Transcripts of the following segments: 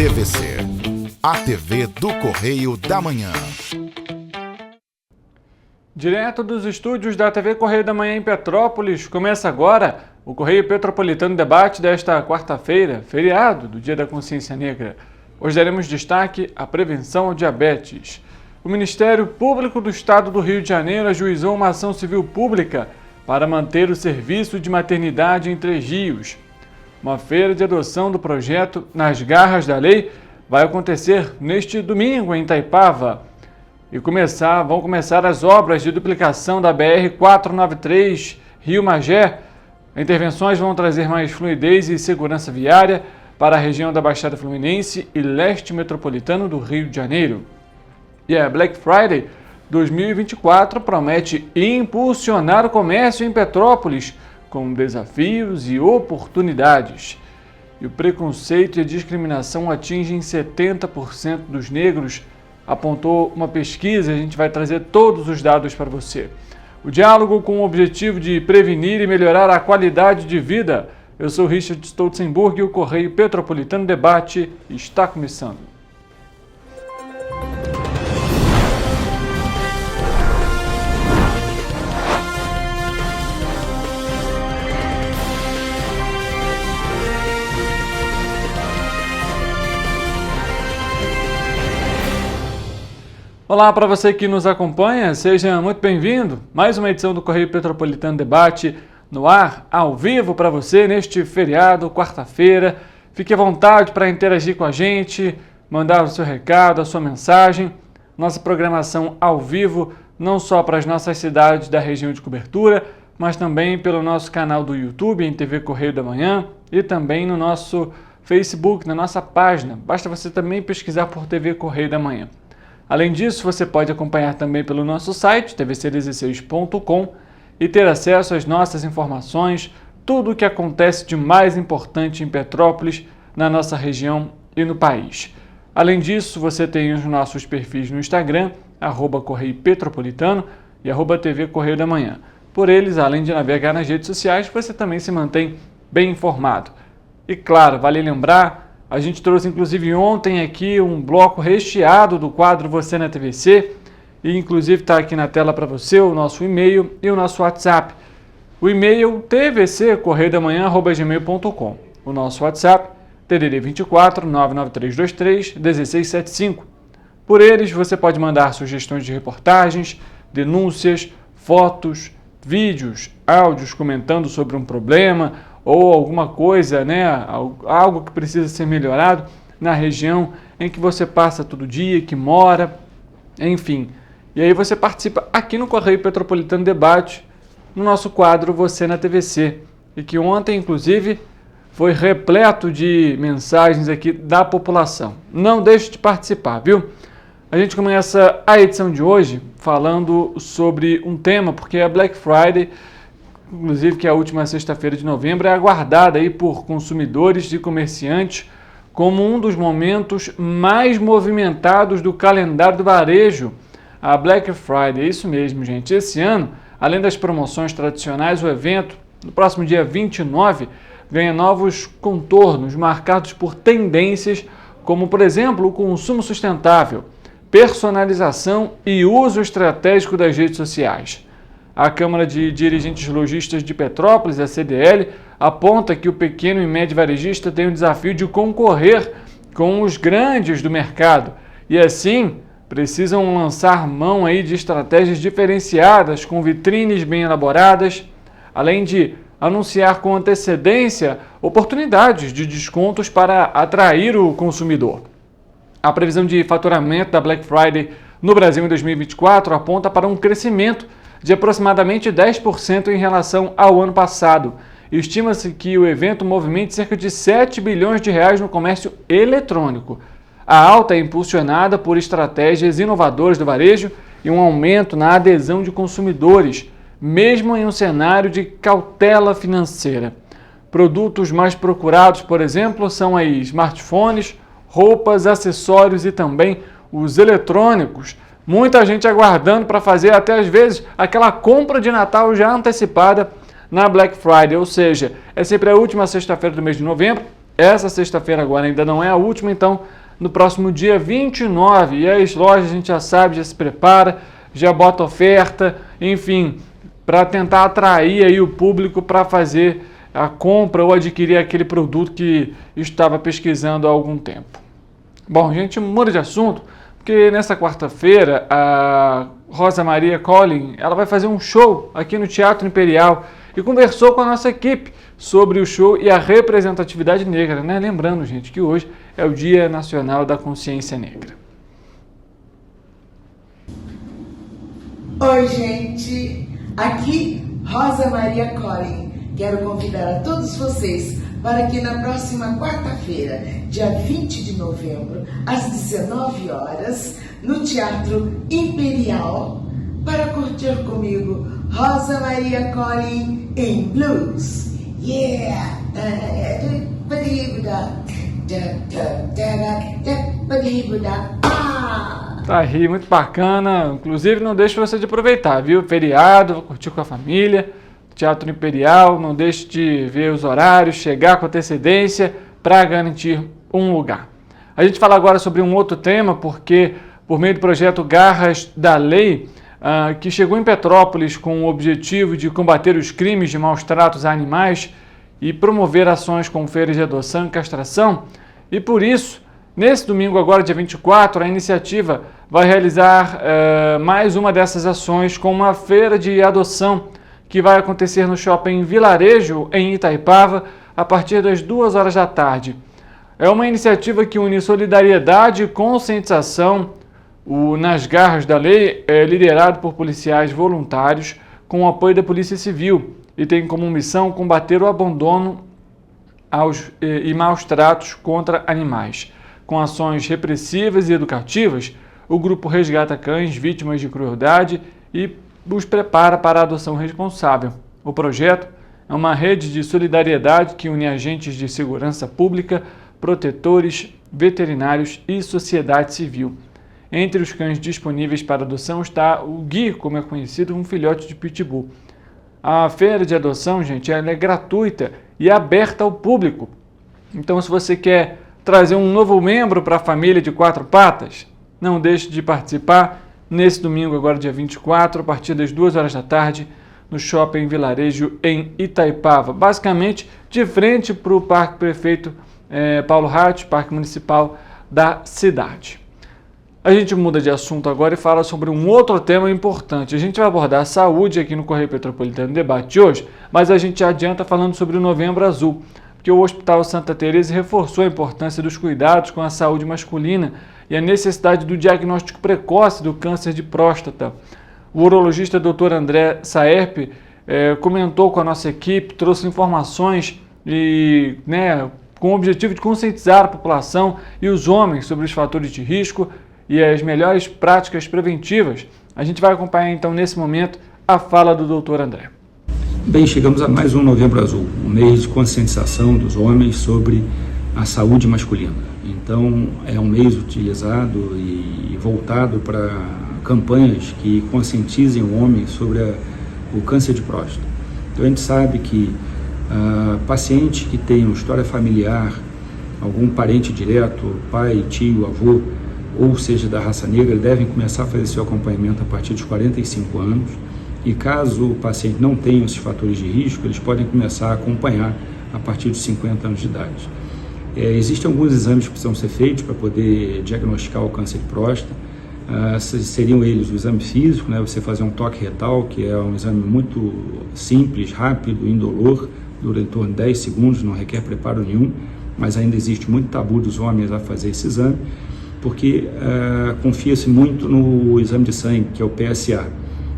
TVC, a TV do Correio da Manhã. Direto dos estúdios da TV Correio da Manhã em Petrópolis, começa agora o Correio Petropolitano Debate desta quarta-feira, feriado do Dia da Consciência Negra. Hoje daremos destaque à prevenção ao diabetes. O Ministério Público do Estado do Rio de Janeiro ajuizou uma ação civil pública para manter o serviço de maternidade em Três Rios. Uma feira de adoção do projeto Nas Garras da Lei vai acontecer neste domingo em Itaipava. E vão começar as obras de duplicação da BR-493 Rio Magé. Intervenções vão trazer mais fluidez e segurança viária para a região da Baixada Fluminense e leste metropolitano do Rio de Janeiro. E a Black Friday 2024 promete impulsionar o comércio em Petrópolis com desafios e oportunidades. E o preconceito e a discriminação atingem 70% dos negros, apontou uma pesquisa, a gente vai trazer todos os dados para você. O diálogo com o objetivo de prevenir e melhorar a qualidade de vida. Eu sou Richard Stolzenburg e o Correio Petropolitano Debate está começando. Olá para você que nos acompanha, seja muito bem-vindo. Mais uma edição do Correio Petropolitano Debate no ar, ao vivo para você neste feriado, quarta-feira. Fique à vontade para interagir com a gente, mandar o seu recado, a sua mensagem. Nossa programação ao vivo, não só para as nossas cidades da região de cobertura, mas também pelo nosso canal do YouTube, em TV Correio da Manhã, e também no nosso Facebook, na nossa página. Basta você também pesquisar por TV Correio da Manhã. Além disso, você pode acompanhar também pelo nosso site, tvc16.com, e ter acesso às nossas informações, tudo o que acontece de mais importante em Petrópolis, na nossa região e no país. Além disso, você tem os nossos perfis no Instagram, @Correio Petropolitano e @TV Correio da Manhã. Por eles, além de navegar nas redes sociais, você também se mantém bem informado. E claro, vale lembrar, a gente trouxe inclusive ontem aqui um bloco recheado do quadro Você na TVC, e inclusive está aqui na tela para você o nosso e-mail e o nosso WhatsApp. O e-mail tvc@gmail.com, o nosso WhatsApp DDD 24 99323 1675. Por eles você pode mandar sugestões de reportagens, denúncias, fotos, vídeos, áudios comentando sobre um problema ou alguma coisa, algo que precisa ser melhorado na região em que você passa todo dia, que mora, enfim. E aí você participa aqui no Correio Petropolitano Debate, no nosso quadro Você na TVC, e que ontem, inclusive, foi repleto de mensagens aqui da população. Não deixe de participar, viu? A gente começa a edição de hoje falando sobre um tema, porque a Black Friday, inclusive que é a última sexta-feira de novembro, é aguardada aí por consumidores e comerciantes como um dos momentos mais movimentados do calendário do varejo. A Black Friday, é isso mesmo, gente. Esse ano, além das promoções tradicionais, o evento, no próximo dia 29, ganha novos contornos marcados por tendências como, por exemplo, o consumo sustentável, personalização e uso estratégico das redes sociais. A Câmara de Dirigentes Lojistas de Petrópolis, a CDL, aponta que o pequeno e médio varejista tem o desafio de concorrer com os grandes do mercado e, assim, precisam lançar mão aí de estratégias diferenciadas com vitrines bem elaboradas, além de anunciar com antecedência oportunidades de descontos para atrair o consumidor. A previsão de faturamento da Black Friday no Brasil em 2024 aponta para um crescimento de aproximadamente 10% em relação ao ano passado. Estima-se que o evento movimente cerca de 7 bilhões de reais no comércio eletrônico. A alta é impulsionada por estratégias inovadoras do varejo e um aumento na adesão de consumidores, mesmo em um cenário de cautela financeira. Produtos mais procurados, por exemplo, são aí smartphones, roupas, acessórios e também os eletrônicos. Muita gente aguardando para fazer até às vezes aquela compra de Natal já antecipada na Black Friday, ou seja, é sempre a última sexta-feira do mês de novembro Essa sexta-feira agora ainda não é a última, então no próximo dia 29, e as lojas a gente já sabe, já se prepara, já bota oferta, enfim, para tentar atrair aí o público para fazer a compra ou adquirir aquele produto que estava pesquisando há algum tempo. Bom, a gente muda de assunto, porque nessa quarta-feira a Rosa Maria Collin, ela vai fazer um show aqui no Teatro Imperial e conversou com a nossa equipe sobre o show e a representatividade negra, né? Lembrando, gente, que hoje é o Dia Nacional da Consciência Negra. Oi, gente! Aqui, Rosa Maria Collin. Quero convidar a todos vocês para que na próxima quarta-feira, dia 20 de novembro, às 19 horas, no Teatro Imperial, para curtir comigo Rosa Maria Collin em blues. Yeah! Tá aí, muito bacana. Inclusive, não deixe você de aproveitar, viu? Feriado, vou curtir com a família, Teatro Imperial, não deixe de ver os horários, chegar com antecedência para garantir um lugar. A gente fala agora sobre um outro tema, porque por meio do projeto Garras da Lei, que chegou em Petrópolis com o objetivo de combater os crimes de maus tratos a animais e promover ações com feiras de adoção e castração. E por isso, nesse domingo agora, dia 24, a iniciativa vai realizar mais uma dessas ações com uma feira de adoção que vai acontecer no Shopping Vilarejo, em Itaipava, a partir das 2 horas da tarde. É uma iniciativa que une solidariedade e conscientização. O Nas Garras da Lei é liderado por policiais voluntários com o apoio da Polícia Civil e tem como missão combater o abandono e maus tratos contra animais. Com ações repressivas e educativas, o grupo resgata cães vítimas de crueldade e os prepara para a adoção responsável. O projeto é uma rede de solidariedade que une agentes de segurança pública, protetores, veterinários e sociedade civil. Entre os cães disponíveis para adoção está o Gui, como é conhecido, um filhote de pitbull. A feira de adoção, gente, ela é gratuita e aberta ao público. Então, se você quer trazer um novo membro para a família de 4 patas, não deixe de participar nesse domingo, agora dia 24, a partir das 2 horas da tarde, no Shopping Vilarejo, em Itaipava. Basicamente, de frente para o Parque Prefeito Paulo Ratti, Parque Municipal da cidade. A gente muda de assunto agora e fala sobre um outro tema importante. A gente vai abordar a saúde aqui no Correio Petropolitano Debate de hoje, mas a gente adianta falando sobre o Novembro Azul, porque o Hospital Santa Teresa reforçou a importância dos cuidados com a saúde masculina e a necessidade do diagnóstico precoce do câncer de próstata. O urologista Dr. André Saerp comentou com a nossa equipe, trouxe informações e, com o objetivo de conscientizar a população e os homens sobre os fatores de risco e as melhores práticas preventivas. A gente vai acompanhar então nesse momento a fala do Dr. André. Bem, chegamos a mais um Novembro Azul, um mês de conscientização dos homens sobre a saúde masculina. Então, é um mês utilizado e voltado para campanhas que conscientizem o homem sobre o câncer de próstata. Então, a gente sabe que paciente que tem uma história familiar, algum parente direto, pai, tio, avô, ou seja, da raça negra, devem começar a fazer seu acompanhamento a partir dos 45 anos. E caso o paciente não tenha esses fatores de risco, eles podem começar a acompanhar a partir dos 50 anos de idade. Existem alguns exames que precisam ser feitos para poder diagnosticar o câncer de próstata. Seriam eles o exame físico, você fazer um toque retal, que é um exame muito simples, rápido, indolor, dura em torno de 10 segundos, não requer preparo nenhum, mas ainda existe muito tabu dos homens a fazer esse exame, porque confia-se muito no exame de sangue, que é o PSA.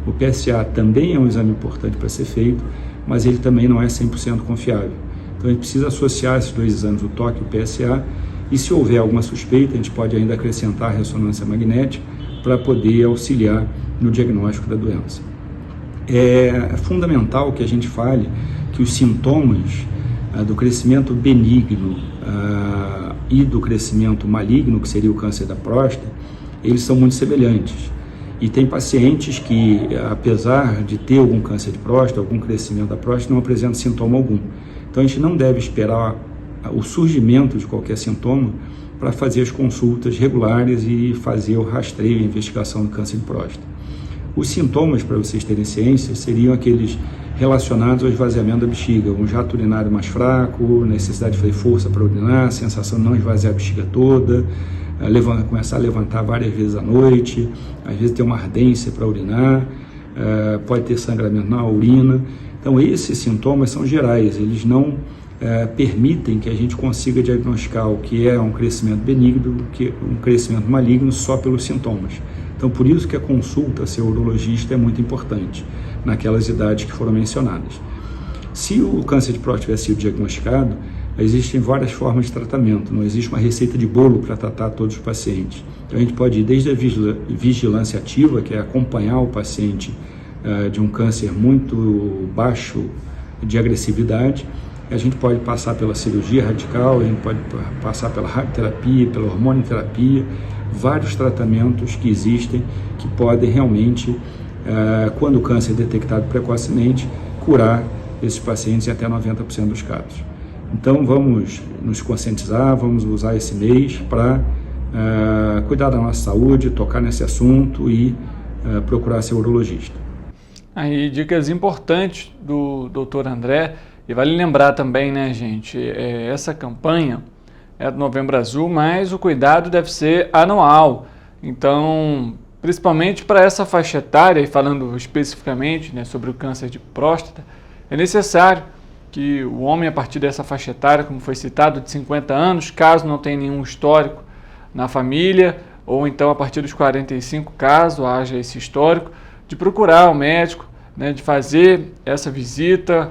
O PSA também é um exame importante para ser feito, mas ele também não é 100% confiável. Então a gente precisa associar esses dois exames, o toque e o PSA, e se houver alguma suspeita, a gente pode ainda acrescentar a ressonância magnética para poder auxiliar no diagnóstico da doença. É fundamental que a gente fale que os sintomas do crescimento benigno e do crescimento maligno, que seria o câncer da próstata, eles são muito semelhantes. E tem pacientes que, apesar de ter algum câncer de próstata, algum crescimento da próstata, não apresentam sintoma algum. Então a gente não deve esperar o surgimento de qualquer sintoma para fazer as consultas regulares e fazer o rastreio e investigação do câncer de próstata. Os sintomas, para vocês terem ciência, seriam aqueles relacionados ao esvaziamento da bexiga, um jato urinário mais fraco, necessidade de fazer força para urinar, sensação de não esvaziar a bexiga toda, começar a levantar várias vezes à noite, às vezes ter uma ardência para urinar, pode ter sangramento na urina. Então esses sintomas são gerais, eles não permitem que a gente consiga diagnosticar o que é um crescimento benigno do que um crescimento maligno só pelos sintomas. Então por isso que a consulta a seu urologista é muito importante naquelas idades que foram mencionadas. Se o câncer de próstata tiver sido diagnosticado, existem várias formas de tratamento, não existe uma receita de bolo para tratar todos os pacientes. Então a gente pode ir desde a vigilância ativa, que é acompanhar o paciente de um câncer muito baixo de agressividade, a gente pode passar pela cirurgia radical, a gente pode passar pela radioterapia, pela hormonioterapia, vários tratamentos que existem que podem realmente, quando o câncer é detectado precocemente, curar esses pacientes em até 90% dos casos. Então vamos nos conscientizar, vamos usar esse mês para cuidar da nossa saúde, tocar nesse assunto e procurar seu urologista. Aí dicas importantes do Dr. André, e vale lembrar também, né, gente, essa campanha é do Novembro Azul, mas o cuidado deve ser anual. Então, principalmente para essa faixa etária, e falando especificamente, né, sobre o câncer de próstata, é necessário que o homem, a partir dessa faixa etária, como foi citado, de 50 anos, caso não tenha nenhum histórico na família, ou então a partir dos 45, caso haja esse histórico, de procurar o médico, né, de fazer essa visita,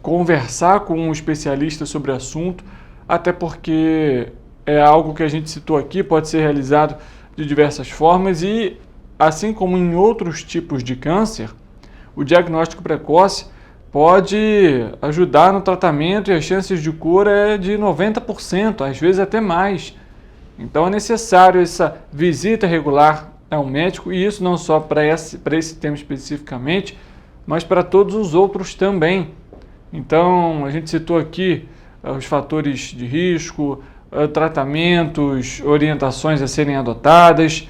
conversar com um especialista sobre o assunto, até porque é algo que a gente citou aqui, pode ser realizado de diversas formas e, assim como em outros tipos de câncer, o diagnóstico precoce pode ajudar no tratamento e as chances de cura é de 90%, às vezes até mais. Então é necessário essa visita regular ao médico, e isso não só para esse tema especificamente, mas para todos os outros também. Então a gente citou aqui os fatores de risco, tratamentos, orientações a serem adotadas,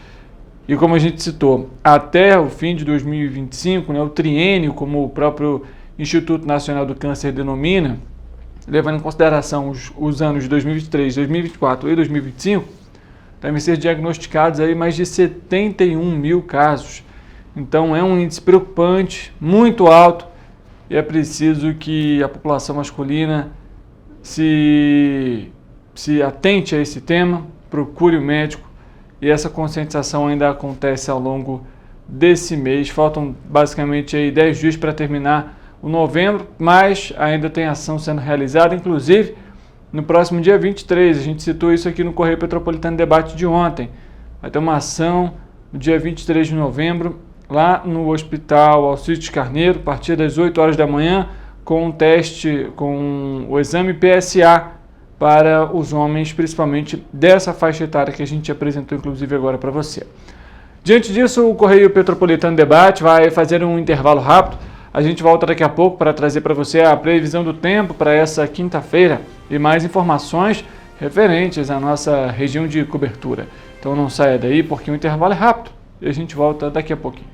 e como a gente citou, até o fim de 2025, né, o triênio, como o próprio Instituto Nacional do Câncer denomina, levando em consideração os anos de 2023, 2024 e 2025, devem ser diagnosticados aí mais de 71 mil casos. Então é um índice preocupante, muito alto, e é preciso que a população masculina se atente a esse tema, procure o médico, e essa conscientização ainda acontece ao longo desse mês. Faltam basicamente aí 10 dias para terminar o novembro, mas ainda tem ação sendo realizada, inclusive no próximo dia 23, a gente citou isso aqui no Correio Petropolitano Debate de ontem. Vai ter uma ação no dia 23 de novembro, lá no Hospital Alcides Carneiro, a partir das 8 horas da manhã, com o exame PSA para os homens, principalmente dessa faixa etária que a gente apresentou, inclusive, agora para você. Diante disso, o Correio Petropolitano Debate vai fazer um intervalo rápido. A gente volta daqui a pouco para trazer para você a previsão do tempo para essa quinta-feira e mais informações referentes à nossa região de cobertura. Então não saia daí, porque o intervalo é rápido e a gente volta daqui a pouquinho.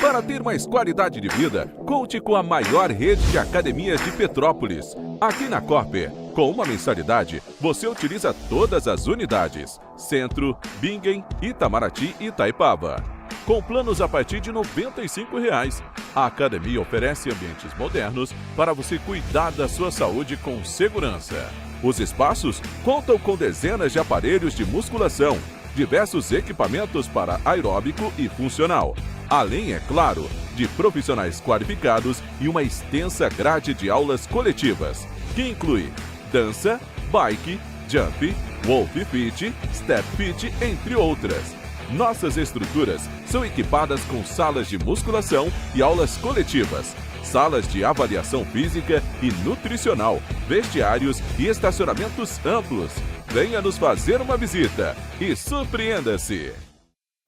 Para ter mais qualidade de vida, conte com a maior rede de academias de Petrópolis. Aqui na Corper, com uma mensalidade, você utiliza todas as unidades: Centro, Bingen, Itamaraty e Itaipava. Com planos a partir de R$ 95,00. A academia oferece ambientes modernos para você cuidar da sua saúde com segurança. Os espaços contam com dezenas de aparelhos de musculação, diversos equipamentos para aeróbico e funcional, além, é claro, de profissionais qualificados e uma extensa grade de aulas coletivas, que inclui dança, bike, jump, wolf fit, step fit, entre outras. Nossas estruturas são equipadas com salas de musculação e aulas coletivas, salas de avaliação física e nutricional, vestiários e estacionamentos amplos. Venha nos fazer uma visita e surpreenda-se.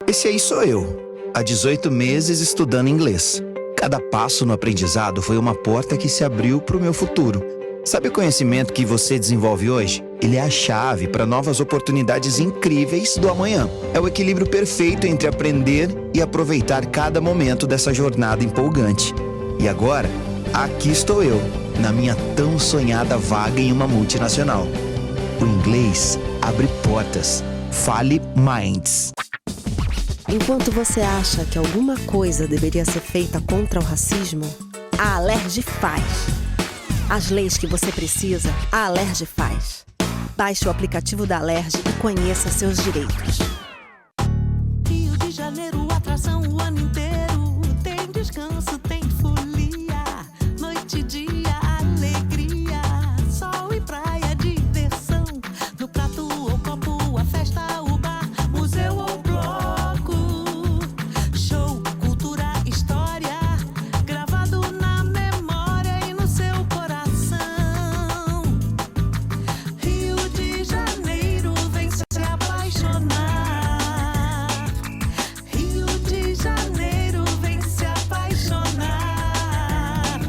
Esse aí sou eu, há 18 meses estudando inglês. Cada passo no aprendizado foi uma porta que se abriu para o meu futuro. Sabe o conhecimento que você desenvolve hoje? Ele é a chave para novas oportunidades incríveis do amanhã. É o equilíbrio perfeito entre aprender e aproveitar cada momento dessa jornada empolgante. E agora, aqui estou eu, na minha tão sonhada vaga em uma multinacional. O inglês abre portas. Fale Minds. Enquanto você acha que alguma coisa deveria ser feita contra o racismo, a Alerj faz. As leis que você precisa, a Alerj faz. Baixe o aplicativo da Alerj e conheça seus direitos. Rio de Janeiro, atração o ano inteiro. Tem descanso, tem folia. Noite e dia, alegria. Sol e praia, diversão. No prato ou copo, a festa, o bar, museu ou bloco. Show, cultura, história. Gravado na memória e no seu coração. Rio de Janeiro, vem se apaixonar. Rio de Janeiro, vem se apaixonar.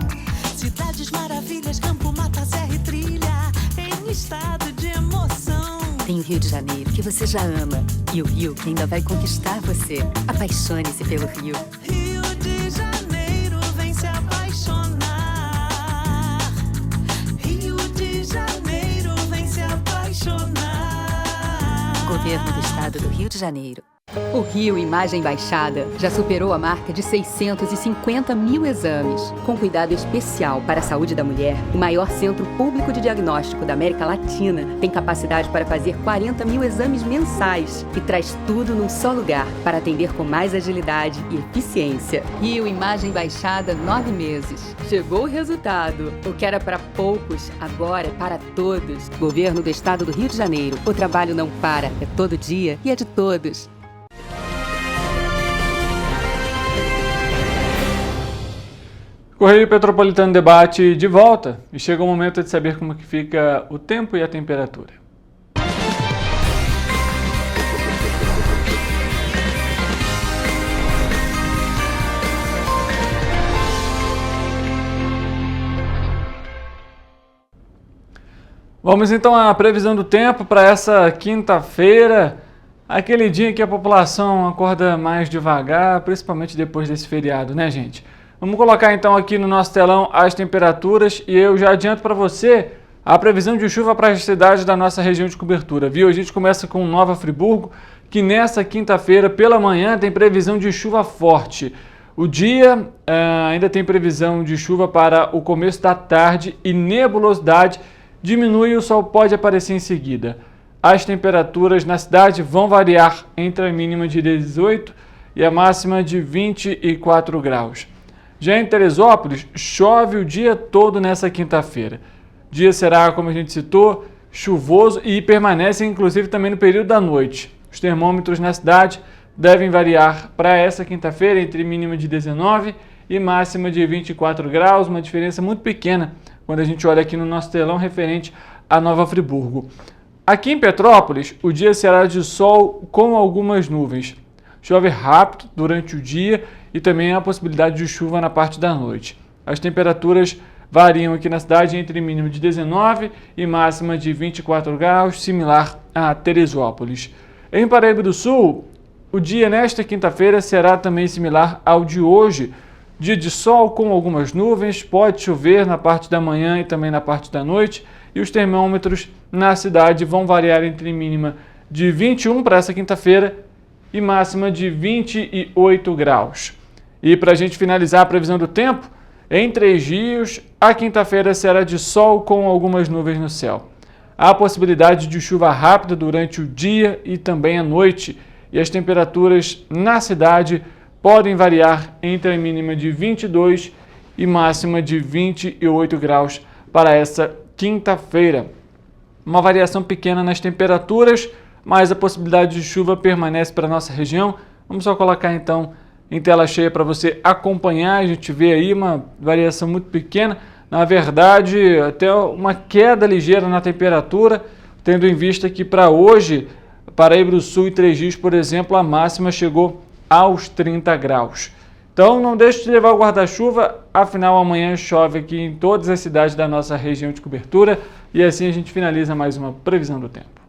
Cidades maravilhas, campo, mata, serra e trilha, em estado de emoção. Tem o Rio de Janeiro, que você já ama, e o Rio que ainda vai conquistar você. Apaixone-se pelo Rio. Rio de Janeiro, vem se apaixonar. Rio de Janeiro, vem se apaixonar. Governo do Estado do Rio de Janeiro. O Rio Imagem Baixada já superou a marca de 650 mil exames. Com cuidado especial para a saúde da mulher, o maior centro público de diagnóstico da América Latina tem capacidade para fazer 40 mil exames mensais e traz tudo num só lugar para atender com mais agilidade e eficiência. Rio Imagem Baixada, 9 meses. Chegou o resultado. O que era para poucos, agora é para todos. Governo do Estado do Rio de Janeiro. O trabalho não para, é todo dia e é de todos. Correio Petropolitano Debate de volta e chega o momento de saber como que fica o tempo e a temperatura. Vamos então à previsão do tempo para essa quinta-feira, aquele dia que a população acorda mais devagar, principalmente depois desse feriado, né, gente? Vamos colocar então aqui no nosso telão as temperaturas e eu já adianto para você a previsão de chuva para as cidades da nossa região de cobertura, viu? A gente começa com Nova Friburgo, que nessa quinta-feira pela manhã tem previsão de chuva forte. O dia ainda tem previsão de chuva para o começo da tarde e nebulosidade diminui e o sol pode aparecer em seguida. As temperaturas na cidade vão variar entre a mínima de 18 e a máxima de 24 graus. Já em Teresópolis, chove o dia todo nessa quinta-feira. O dia será, como a gente citou, chuvoso e permanece inclusive também no período da noite. Os termômetros na cidade devem variar para essa quinta-feira entre mínima de 19 e máxima de 24 graus, uma diferença muito pequena quando a gente olha aqui no nosso telão referente a Nova Friburgo. Aqui em Petrópolis, o dia será de sol com algumas nuvens. Chove rápido durante o dia e também há a possibilidade de chuva na parte da noite. As temperaturas variam aqui na cidade entre mínima de 19 e máxima de 24 graus, similar a Teresópolis. Em Paraíba do Sul, o dia nesta quinta-feira será também similar ao de hoje. Dia de sol com algumas nuvens, pode chover na parte da manhã e também na parte da noite, e os termômetros na cidade vão variar entre mínima de 21 para essa quinta-feira e máxima de 28 graus. E para a gente finalizar a previsão do tempo, em Três Rios, a quinta-feira será de sol com algumas nuvens no céu. Há possibilidade de chuva rápida durante o dia e também à noite, e as temperaturas na cidade podem variar entre a mínima de 22 e máxima de 28 graus para essa quinta-feira. Uma variação pequena nas temperaturas, mas a possibilidade de chuva permanece para a nossa região. Vamos só colocar então em tela cheia para você acompanhar. A gente vê aí uma variação muito pequena, na verdade até uma queda ligeira na temperatura. tendo em vista que para hoje, Paraíba do Sul e Três Rios, por exemplo, a máxima chegou aos 30 graus. Então não deixe de levar o guarda-chuva, afinal amanhã chove aqui em todas as cidades da nossa região de cobertura e assim a gente finaliza mais uma previsão do tempo.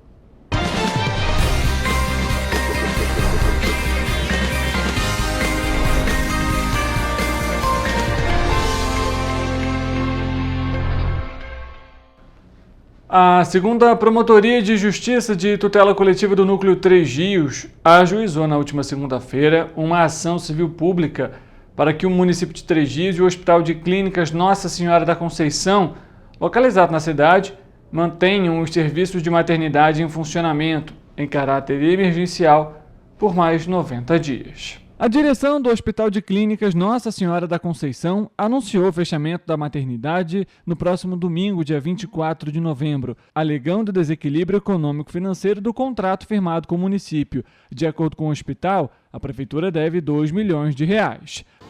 A segunda Promotoria de Justiça de Tutela Coletiva do Núcleo Três Rios ajuizou na última segunda-feira uma ação civil pública para que o município de Três Rios e o Hospital de Clínicas Nossa Senhora da Conceição, localizado na cidade, mantenham os serviços de maternidade em funcionamento em caráter emergencial por mais 90 dias. A direção do Hospital de Clínicas Nossa Senhora da Conceição anunciou o fechamento da maternidade no próximo domingo, dia 24 de novembro, alegando o desequilíbrio econômico-financeiro do contrato firmado com o município. De acordo com o hospital, a prefeitura deve R$2 milhões.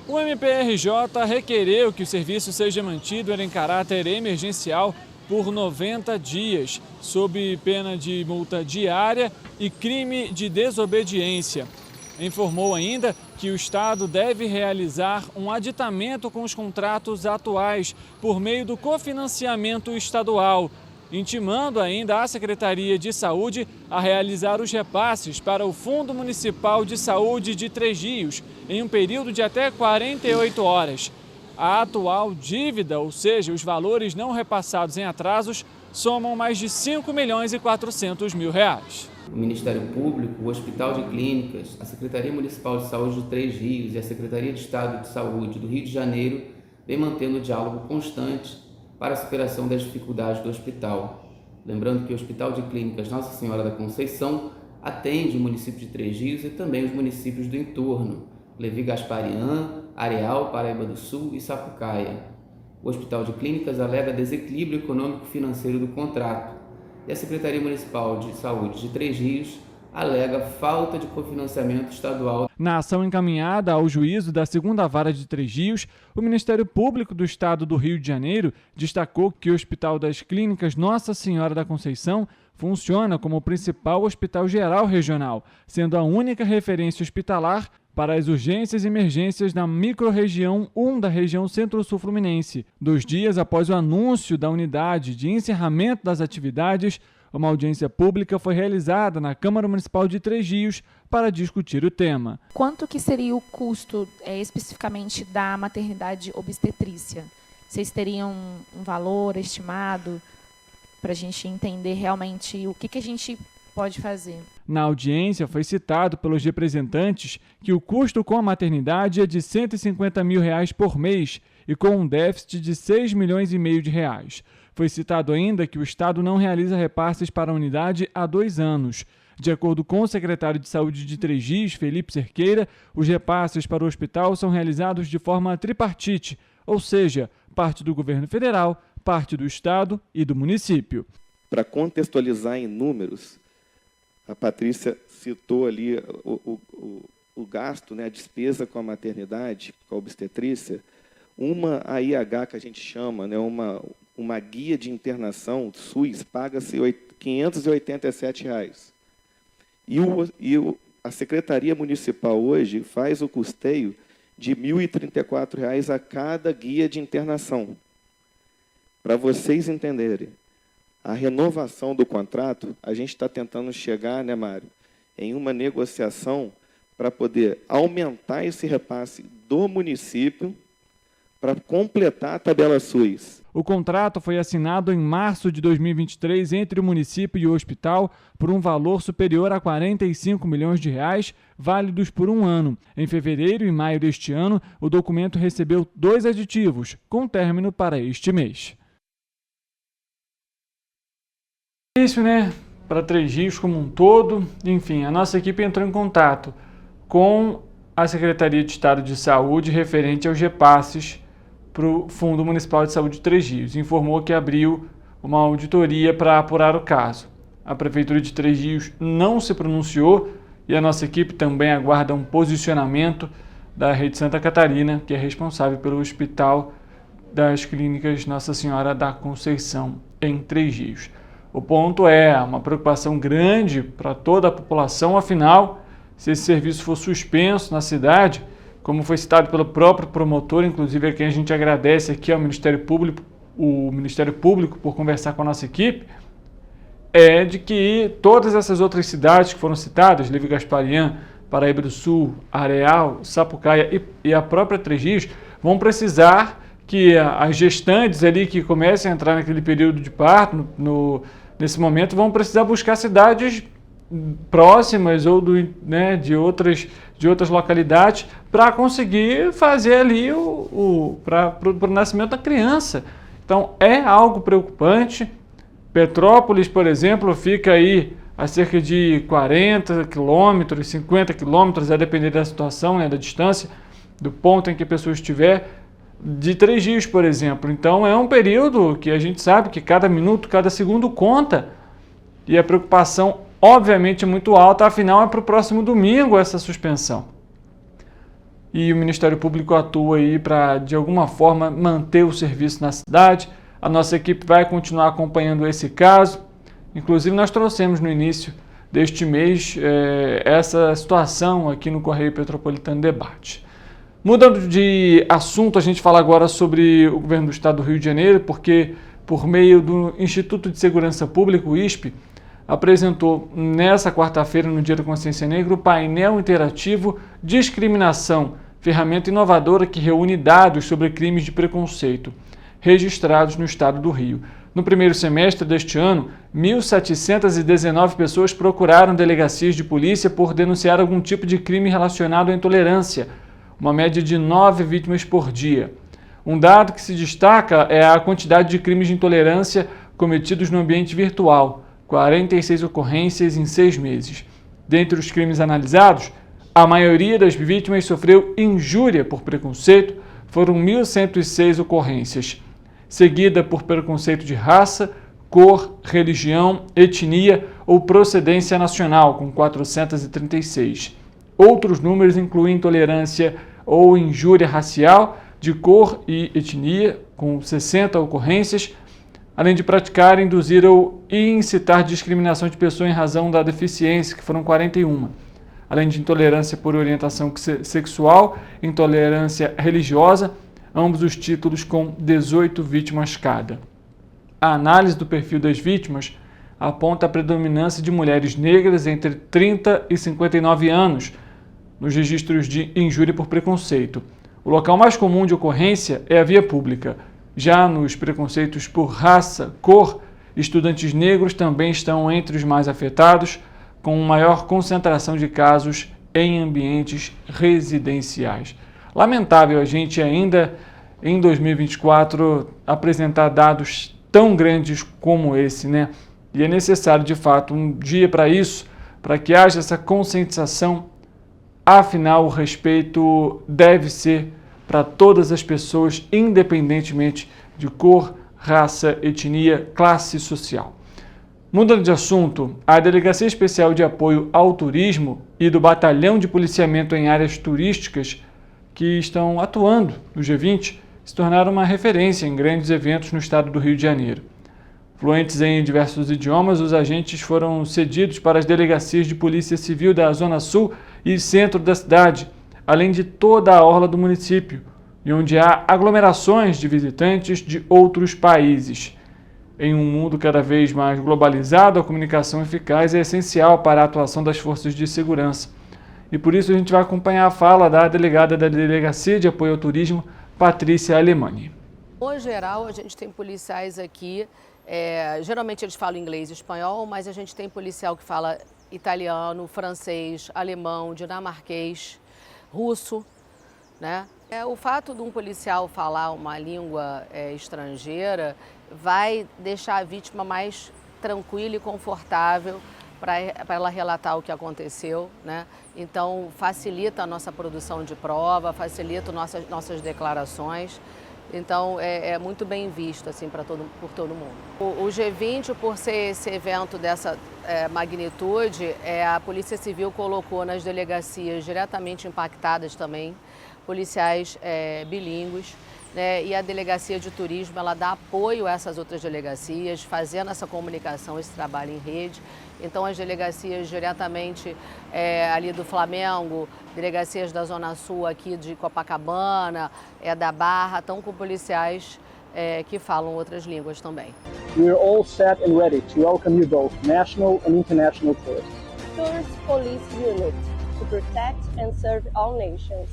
O MPRJ requereu que o serviço seja mantido em caráter emergencial por 90 dias, sob pena de multa diária e crime de desobediência. Informou ainda que o Estado deve realizar um aditamento com os contratos atuais por meio do cofinanciamento estadual, intimando ainda a Secretaria de Saúde a realizar os repasses para o Fundo Municipal de Saúde de Três Rios em um período de até 48 horas. A atual dívida, ou seja, os valores não repassados em atrasos, somam mais de R$5.400.000. O Ministério Público, o Hospital de Clínicas, a Secretaria Municipal de Saúde de Três Rios e a Secretaria de Estado de Saúde do Rio de Janeiro vem mantendo diálogo constante para a superação das dificuldades do hospital. Lembrando que o Hospital de Clínicas Nossa Senhora da Conceição atende o município de Três Rios e também os municípios do entorno, Levi Gasparian, Areal, Paraíba do Sul e Sapucaia. O Hospital de Clínicas alega desequilíbrio econômico-financeiro do contrato e a Secretaria Municipal de Saúde de Três Rios alega falta de cofinanciamento estadual. Na ação encaminhada ao juízo da segunda vara de Três Rios, o Ministério Público do Estado do Rio de Janeiro destacou que o Hospital das Clínicas Nossa Senhora da Conceição funciona como o principal hospital geral regional, sendo a única referência hospitalar para as urgências e emergências da microrregião 1 da região Centro-Sul Fluminense. 2 dias após o anúncio da unidade de encerramento das atividades, uma audiência pública foi realizada na Câmara Municipal de Três Rios para discutir o tema. Quanto que seria o custo especificamente da maternidade obstetrícia? Vocês teriam um valor estimado para a gente entender realmente o que a gente pode fazer? Na audiência foi citado pelos representantes que o custo com a maternidade é de R$150 mil por mês e com um déficit de R$6,5 milhões. Foi citado ainda que o Estado não realiza repasses para a unidade há 2 anos. De acordo com o secretário de Saúde de Três Rios, Felipe Cerqueira, os repasses para o hospital são realizados de forma tripartite, ou seja, parte do governo federal, parte do Estado e do município. Para contextualizar em números, a Patrícia citou ali o gasto, né, a despesa com a maternidade, com a obstetrícia. Uma AIH, que a gente chama, né, uma guia de internação SUS, paga-se R$ 587. A Secretaria Municipal hoje faz o custeio de R$ 1.034 a cada guia de internação. Para vocês entenderem, a renovação do contrato, a gente está tentando chegar, né, Mário, em uma negociação para poder aumentar esse repasse do município para completar a tabela SUS. O contrato foi assinado em março de 2023 entre o município e o hospital por um valor superior a R$45 milhões, válidos por 1 ano. Em fevereiro e maio deste ano, o documento recebeu 2 aditivos, com término para este mês. Isso, né? Para Três Rios como um todo. Enfim, a nossa equipe entrou em contato com a Secretaria de Estado de Saúde referente aos repasses para o Fundo Municipal de Saúde de Três Rios. Informou que abriu uma auditoria para apurar o caso. A Prefeitura de Três Rios não se pronunciou e a nossa equipe também aguarda um posicionamento da Rede Santa Catarina, que é responsável pelo Hospital das Clínicas Nossa Senhora da Conceição, em Três Rios. O ponto é uma preocupação grande para toda a população, afinal, se esse serviço for suspenso na cidade, como foi citado pelo próprio promotor, inclusive a quem a gente agradece aqui ao Ministério Público, por conversar com a nossa equipe, é de que todas essas outras cidades que foram citadas, Lívio Gasparian, Paraíba do Sul, Areal, Sapucaia e a própria Três Rios, vão precisar que as gestantes ali que comecem a entrar naquele período de parto, nesse momento, vão precisar buscar cidades próximas ou de outras localidades para conseguir fazer ali para o nascimento da criança. Então, é algo preocupante. Petrópolis, por exemplo, fica aí a cerca de 40 quilômetros, 50 quilômetros, a depender da situação, da distância, do ponto em que a pessoa estiver, de Três Rios, por exemplo. Então, é um período que a gente sabe que cada minuto, cada segundo conta. E a preocupação, obviamente, é muito alta, afinal, é para o próximo domingo essa suspensão. E o Ministério Público atua aí para, de alguma forma, manter o serviço na cidade. A nossa equipe vai continuar acompanhando esse caso. Inclusive, nós trouxemos no início deste mês essa situação aqui no Correio Petropolitano Debate. Mudando de assunto, a gente fala agora sobre o governo do estado do Rio de Janeiro, porque por meio do Instituto de Segurança Pública, o ISP, apresentou nessa quarta-feira, no Dia da Consciência Negra, o painel interativo Discriminação, ferramenta inovadora que reúne dados sobre crimes de preconceito registrados no estado do Rio. No primeiro semestre deste ano, 1.719 pessoas procuraram delegacias de polícia por denunciar algum tipo de crime relacionado à intolerância, uma média de 9 vítimas por dia. Um dado que se destaca é a quantidade de crimes de intolerância cometidos no ambiente virtual, 46 ocorrências em 6 meses. Dentre os crimes analisados, a maioria das vítimas sofreu injúria por preconceito, foram 1.106 ocorrências, seguida por preconceito de raça, cor, religião, etnia ou procedência nacional, com 436. Outros números incluem intolerância ou injúria racial, de cor e etnia, com 60 ocorrências, além de praticar, induzir ou incitar discriminação de pessoa em razão da deficiência, que foram 41. Além de intolerância por orientação sexual, intolerância religiosa, ambos os títulos com 18 vítimas cada. A análise do perfil das vítimas aponta a predominância de mulheres negras entre 30 e 59 anos nos registros de injúria por preconceito. O local mais comum de ocorrência é a via pública. Já nos preconceitos por raça, cor, estudantes negros também estão entre os mais afetados, com maior concentração de casos em ambientes residenciais. Lamentável a gente ainda, em 2024, apresentar dados tão grandes como esse, né? E é necessário, de fato, um dia para isso, para que haja essa conscientização. Afinal, o respeito deve ser para todas as pessoas, independentemente de cor, raça, etnia, classe social. Mudando de assunto, a Delegacia Especial de Apoio ao Turismo e do Batalhão de Policiamento em Áreas Turísticas, que estão atuando no G20, se tornaram uma referência em grandes eventos no estado do Rio de Janeiro. Fluentes em diversos idiomas, os agentes foram cedidos para as delegacias de Polícia Civil da Zona Sul e Centro da cidade, além de toda a orla do município, e onde há aglomerações de visitantes de outros países. Em um mundo cada vez mais globalizado, a comunicação eficaz é essencial para a atuação das forças de segurança. E por isso a gente vai acompanhar a fala da delegada da Delegacia de Apoio ao Turismo, Patrícia Alemani. No geral, a gente tem policiais aqui, geralmente eles falam inglês e espanhol, mas a gente tem policial que fala italiano, francês, alemão, dinamarquês, russo, né? O fato de um policial falar uma língua estrangeira vai deixar a vítima mais tranquila e confortável para ela relatar o que aconteceu, né? Então, facilita a nossa produção de prova, facilita nossas declarações. Então, é muito bem visto assim, por todo mundo. O G20, por ser esse evento dessa magnitude, a Polícia Civil colocou nas delegacias diretamente impactadas também policiais bilíngues. né? E a Delegacia de Turismo, ela dá apoio a essas outras delegacias, fazendo essa comunicação, esse trabalho em rede. Então, as delegacias diretamente ali do Flamengo, delegacias da Zona Sul aqui de Copacabana, da Barra, estão com policiais que falam outras línguas também. We are all set and ready to welcome you both, national and international tourists. Tourist Police Unit, to protect and serve all nations.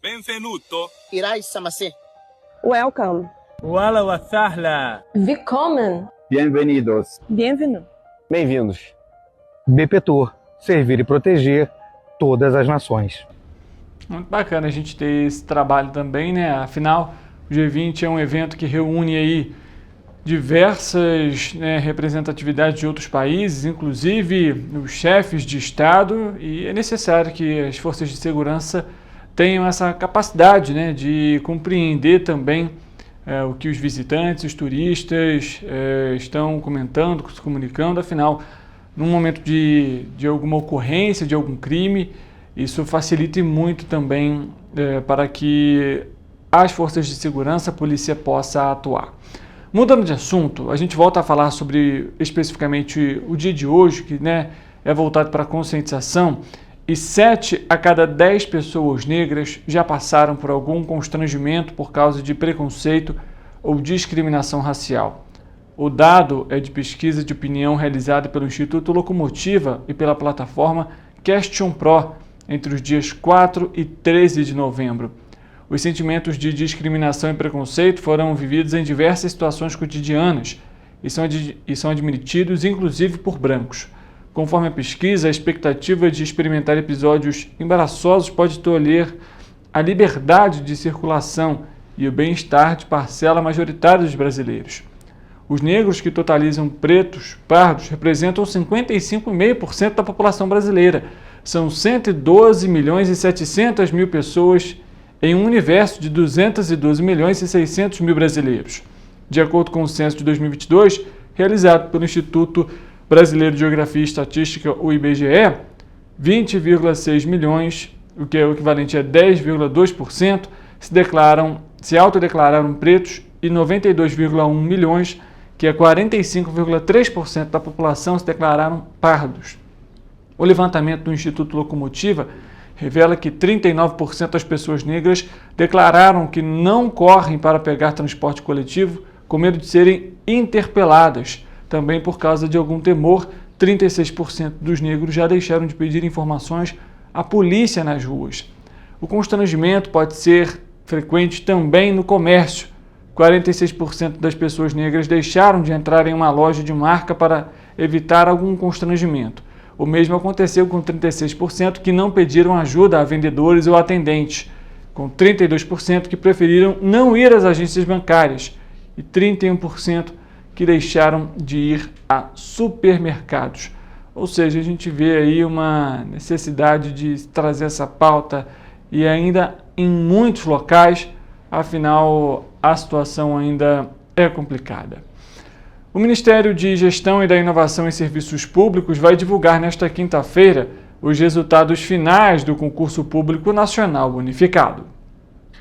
Benvenuto. Irai Samase. Welcome. Wala wa sahla. Willkommen. Bienvenidos. Bienvenue. Bem-vindos. BPTOR, servir e proteger todas as nações. Muito bacana a gente ter esse trabalho também, né? Afinal, o G20 é um evento que reúne aí diversas representatividades de outros países, inclusive os chefes de Estado, e é necessário que as forças de segurança tenham essa capacidade, né, de compreender também o que os visitantes, os turistas estão comentando, se comunicando. Afinal, num momento de alguma ocorrência, de algum crime, isso facilita muito também para que as forças de segurança, a polícia possa atuar. Mudando de assunto, a gente volta a falar sobre especificamente o dia de hoje, que é voltado para a conscientização, e 7 a cada 10 pessoas negras já passaram por algum constrangimento por causa de preconceito ou discriminação racial. O dado é de pesquisa de opinião realizada pelo Instituto Locomotiva e pela plataforma Question Pro entre os dias 4 e 13 de novembro. Os sentimentos de discriminação e preconceito foram vividos em diversas situações cotidianas e são admitidos inclusive por brancos. Conforme a pesquisa, a expectativa de experimentar episódios embaraçosos pode tolher a liberdade de circulação e o bem-estar de parcela majoritária dos brasileiros. Os negros, que totalizam pretos, pardos, representam 55,5% da população brasileira. São 112 milhões e 700 mil pessoas em um universo de 212 milhões e 600 mil brasileiros. De acordo com o censo de 2022, realizado pelo Instituto Brasileiro de Geografia e Estatística, o IBGE, 20,6 milhões, o que é o equivalente a 10,2%, se autodeclararam pretos e 92,1 milhões, que é 45,3% da população, se declararam pardos. O levantamento do Instituto Locomotiva revela que 39% das pessoas negras declararam que não correm para pegar transporte coletivo com medo de serem interpeladas. Também por causa de algum temor, 36% dos negros já deixaram de pedir informações à polícia nas ruas. O constrangimento pode ser frequente também no comércio. 46% das pessoas negras deixaram de entrar em uma loja de marca para evitar algum constrangimento. O mesmo aconteceu com 36% que não pediram ajuda a vendedores ou atendentes, com 32% que preferiram não ir às agências bancárias e 31% que deixaram de ir a supermercados. Ou seja, a gente vê aí uma necessidade de trazer essa pauta e ainda em muitos locais, afinal, a situação ainda é complicada. O Ministério de Gestão e da Inovação em Serviços Públicos vai divulgar nesta quinta-feira os resultados finais do concurso público nacional unificado.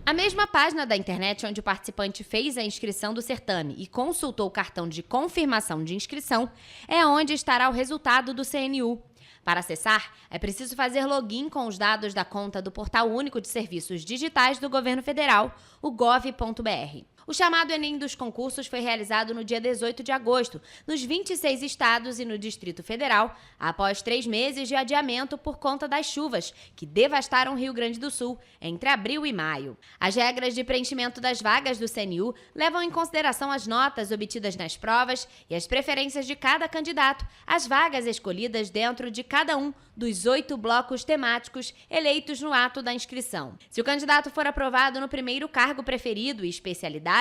A mesma página da internet onde o participante fez a inscrição do certame e consultou o cartão de confirmação de inscrição é onde estará o resultado do CNU. Para acessar, é preciso fazer login com os dados da conta do Portal Único de Serviços Digitais do Governo Federal, o gov.br. O chamado Enem dos concursos foi realizado no dia 18 de agosto, nos 26 estados e no Distrito Federal, após 3 meses de adiamento por conta das chuvas, que devastaram o Rio Grande do Sul entre abril e maio. As regras de preenchimento das vagas do CNU levam em consideração as notas obtidas nas provas e as preferências de cada candidato, às vagas escolhidas dentro de cada um dos 8 blocos temáticos eleitos no ato da inscrição. Se o candidato for aprovado no primeiro cargo preferido e especialidade,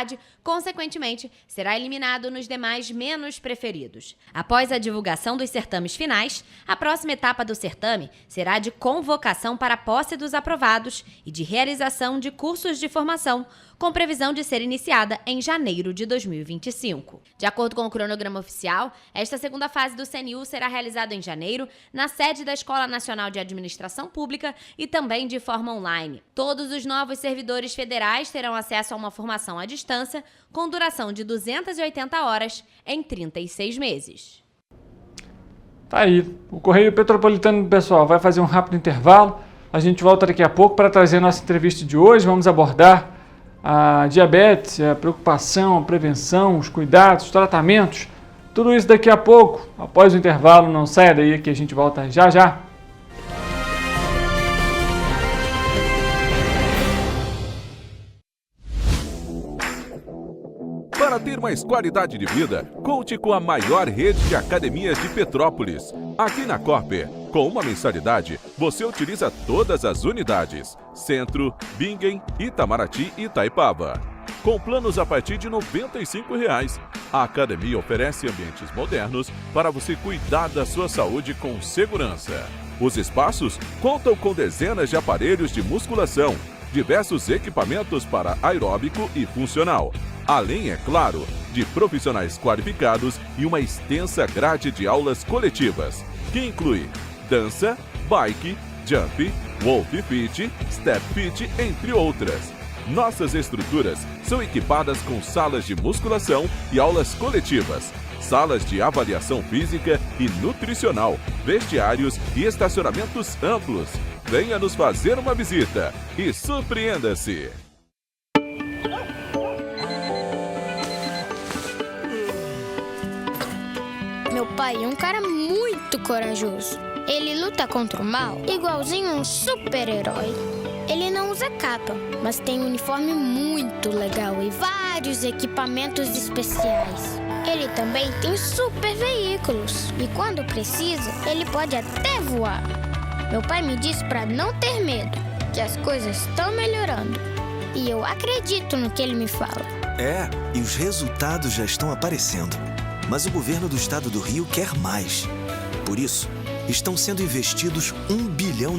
consequentemente, será eliminado nos demais menos preferidos. Após a divulgação dos certames finais, a próxima etapa do certame será de convocação para a posse dos aprovados e de realização de cursos de formação, com previsão de ser iniciada em janeiro de 2025. De acordo com o cronograma oficial, esta segunda fase do CNU será realizada em janeiro, na sede da Escola Nacional de Administração Pública e também de forma online. Todos os novos servidores federais terão acesso a uma formação à distância, com duração de 280 horas em 36 meses. Tá aí, o Correio Petropolitano, pessoal, vai fazer um rápido intervalo. A gente volta daqui a pouco para trazer a nossa entrevista de hoje. Vamos abordar a diabetes, a preocupação, a prevenção, os cuidados, os tratamentos. Tudo isso daqui a pouco, após o intervalo. Não saia daí que a gente volta já já. Para ter mais qualidade de vida, conte com a maior rede de academias de Petrópolis. Aqui na Corper, com uma mensalidade, você utiliza todas as unidades: Centro, Bingen, Itamaraty e Itaipava. Com planos a partir de R$ 95,00. A academia oferece ambientes modernos para você cuidar da sua saúde com segurança. Os espaços contam com dezenas de aparelhos de musculação, diversos equipamentos para aeróbico e funcional, além, é claro, de profissionais qualificados e uma extensa grade de aulas coletivas, que inclui dança, bike, jump, wolf fit, step fit, entre outras. Nossas estruturas são equipadas com salas de musculação e aulas coletivas, salas de avaliação física e nutricional, vestiários e estacionamentos amplos. Venha nos fazer uma visita e surpreenda-se! Meu pai é um cara muito corajoso. Ele luta contra o mal igualzinho um super-herói. Ele não usa capa, mas tem um uniforme muito legal e vários equipamentos especiais. Ele também tem super veículos e quando precisa, ele pode até voar. Meu pai me disse para não ter medo, que as coisas estão melhorando. E eu acredito no que ele me fala. É, e os resultados já estão aparecendo. Mas o governo do estado do Rio quer mais. Por isso, estão sendo investidos R$ 1 bilhão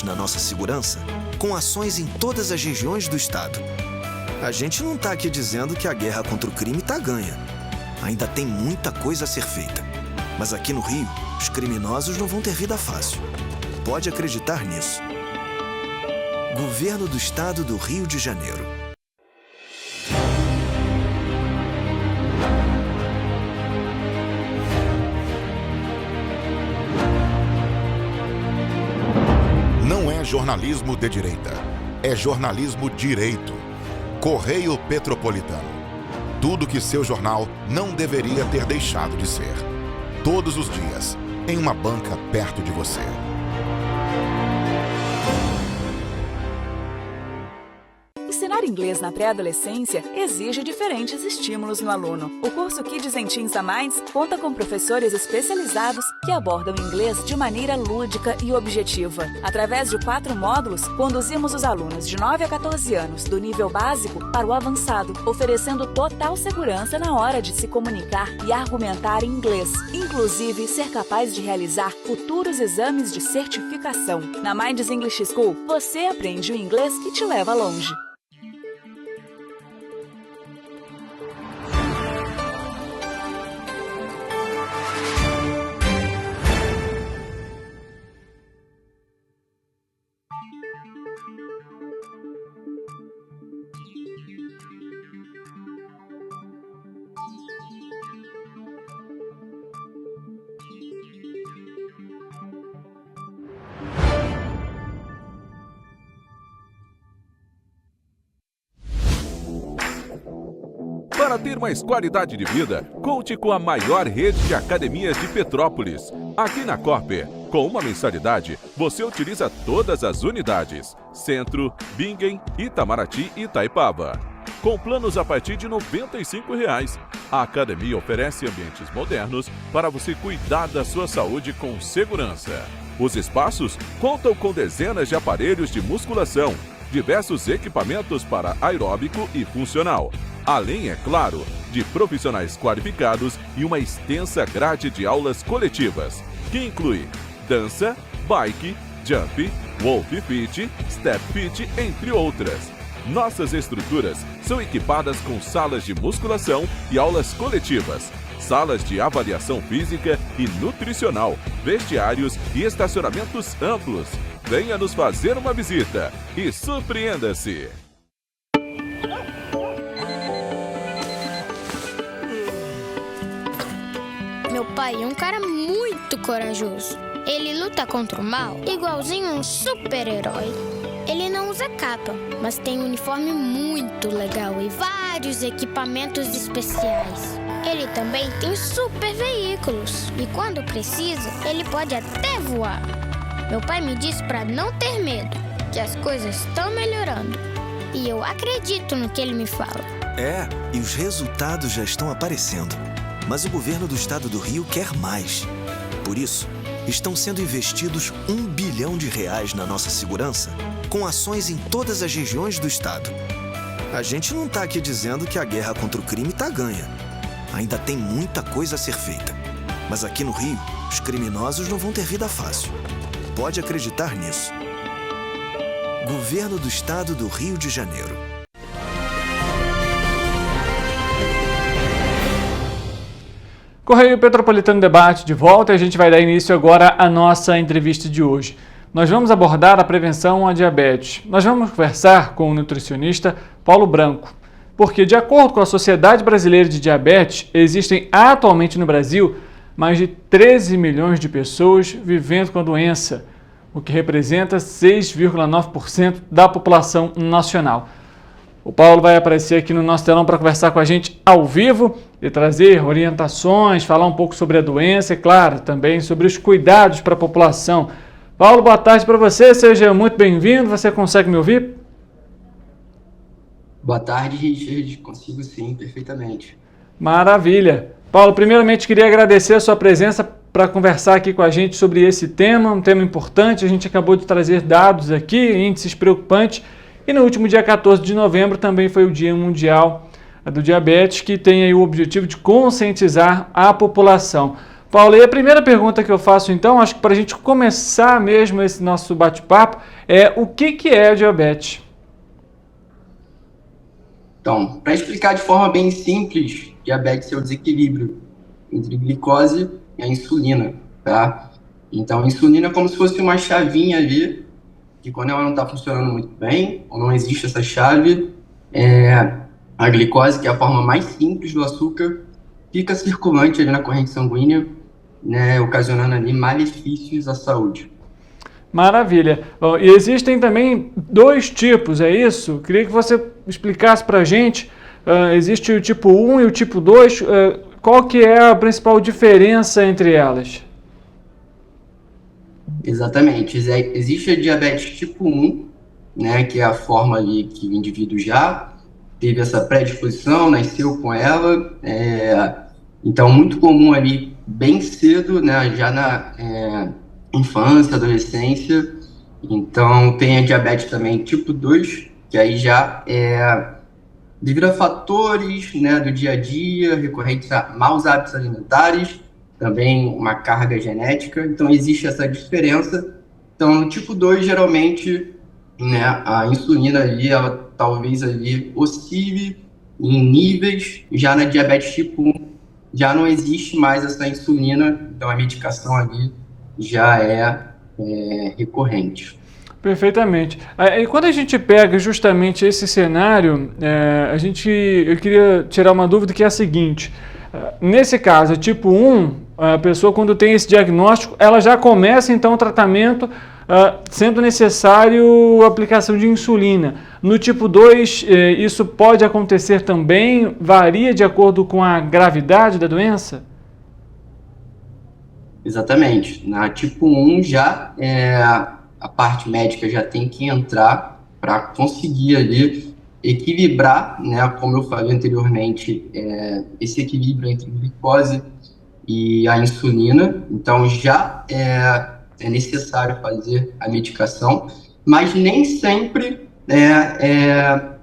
na nossa segurança, com ações em todas as regiões do estado. A gente não está aqui dizendo que a guerra contra o crime está ganha. Ainda tem muita coisa a ser feita. Mas aqui no Rio, os criminosos não vão ter vida fácil. Pode acreditar nisso. Governo do Estado do Rio de Janeiro. Não é jornalismo de direita, é jornalismo direito. Correio Petropolitano. Tudo que seu jornal não deveria ter deixado de ser. Todos os dias, em uma banca perto de você. Ensinar inglês na pré-adolescência exige diferentes estímulos no aluno. O curso Kids and Teens a Mais conta com professores especializados que abordam o inglês de maneira lúdica e objetiva. Através de 4 módulos, conduzimos os alunos de 9 a 14 anos do nível básico para o avançado, oferecendo total segurança na hora de se comunicar e argumentar em inglês, inclusive ser capaz de realizar futuros exames de certificação. Na Minds English School, você aprende o inglês que te leva longe. Para ter mais qualidade de vida, conte com a maior rede de academias de Petrópolis. Aqui na Corper, com uma mensalidade, você utiliza todas as unidades: Centro, Bingen, Itamaraty e Itaipava. Com planos a partir de R$ 95,00. A academia oferece ambientes modernos para você cuidar da sua saúde com segurança. Os espaços contam com dezenas de aparelhos de musculação, diversos equipamentos para aeróbico e funcional, além, é claro, de profissionais qualificados e uma extensa grade de aulas coletivas, que inclui dança, bike, jump, wolf fit, step fit, entre outras. Nossas estruturas são equipadas com salas de musculação e aulas coletivas, salas de avaliação física e nutricional, vestiários e estacionamentos amplos. Venha nos fazer uma visita e surpreenda-se! Meu pai é um cara muito corajoso. Ele luta contra o mal igualzinho um super-herói. Ele não usa capa, mas tem um uniforme muito legal e vários equipamentos especiais. Ele também tem super veículos e quando precisa, ele pode até voar. Meu pai me disse para não ter medo, que as coisas estão melhorando. E eu acredito no que ele me fala. E os resultados já estão aparecendo. Mas o governo do estado do Rio quer mais. Por isso, estão sendo investidos R$ 1 bilhão na nossa segurança, com ações em todas as regiões do estado. A gente não está aqui dizendo que a guerra contra o crime está ganha. Ainda tem muita coisa a ser feita. Mas aqui no Rio, os criminosos não vão ter vida fácil. Pode acreditar nisso. Governo do Estado do Rio de Janeiro. Correio Petropolitano Debate de volta e a gente vai dar início agora à nossa entrevista de hoje. Nós vamos abordar a prevenção à diabetes. Nós vamos conversar com o nutricionista Paulo Branco, porque de acordo com a Sociedade Brasileira de Diabetes, existem atualmente no Brasil mais de 13 milhões de pessoas vivendo com a doença, o que representa 6,9% da população nacional. O Paulo vai aparecer aqui no nosso telão para conversar com a gente ao vivo e trazer orientações, falar um pouco sobre a doença e, claro, também sobre os cuidados para a população. Paulo, boa tarde para você, seja muito bem-vindo. Você consegue me ouvir? Boa tarde, Richard. Consigo sim, perfeitamente. Maravilha. Paulo, primeiramente queria agradecer a sua presença para conversar aqui com a gente sobre esse tema, um tema importante. A gente acabou de trazer dados aqui, índices preocupantes. E no último dia 14 de novembro também foi o Dia Mundial do Diabetes, que tem aí o objetivo de conscientizar a população. Paulo, e a primeira pergunta que eu faço então, acho que para a gente começar mesmo esse nosso bate-papo, é o que é a diabetes? Então, para explicar de forma bem simples, diabetes é o desequilíbrio entre glicose e a insulina, tá? Então, a insulina é como se fosse uma chavinha ali, que quando ela não está funcionando muito bem, ou não existe essa chave, a glicose, que é a forma mais simples do açúcar, fica circulante ali na corrente sanguínea, né, ocasionando ali malefícios à saúde. Maravilha. Bom, e existem também dois tipos, é isso? Queria que você explicasse para a gente, existe o tipo 1 e o tipo 2, qual que é a principal diferença entre elas? Exatamente. Existe a diabetes tipo 1, né, que é a forma ali que o indivíduo já teve essa predisposição, nasceu com ela, então muito comum ali bem cedo, né, já na infância, adolescência. Então tem a diabetes também tipo 2, que aí já devido a fatores, né, do dia a dia, recorrentes a maus hábitos alimentares, também uma carga genética, então existe essa diferença. Então, no tipo 2, geralmente, né, a insulina ali, ela talvez ali oscile em níveis, já na diabetes tipo 1, já não existe mais essa insulina, então a medicação ali já é recorrente. Perfeitamente. E quando a gente pega justamente esse cenário, eu queria tirar uma dúvida que é a seguinte, nesse caso, tipo 1, a pessoa quando tem esse diagnóstico, ela já começa então o tratamento sendo necessário a aplicação de insulina. No tipo 2, isso pode acontecer também? Varia de acordo com a gravidade da doença? Exatamente. Na tipo 1 já a parte médica já tem que entrar para conseguir ali equilibrar, né, como eu falei anteriormente, esse equilíbrio entre glicose e a insulina. Então já é necessário fazer a medicação, mas nem sempre é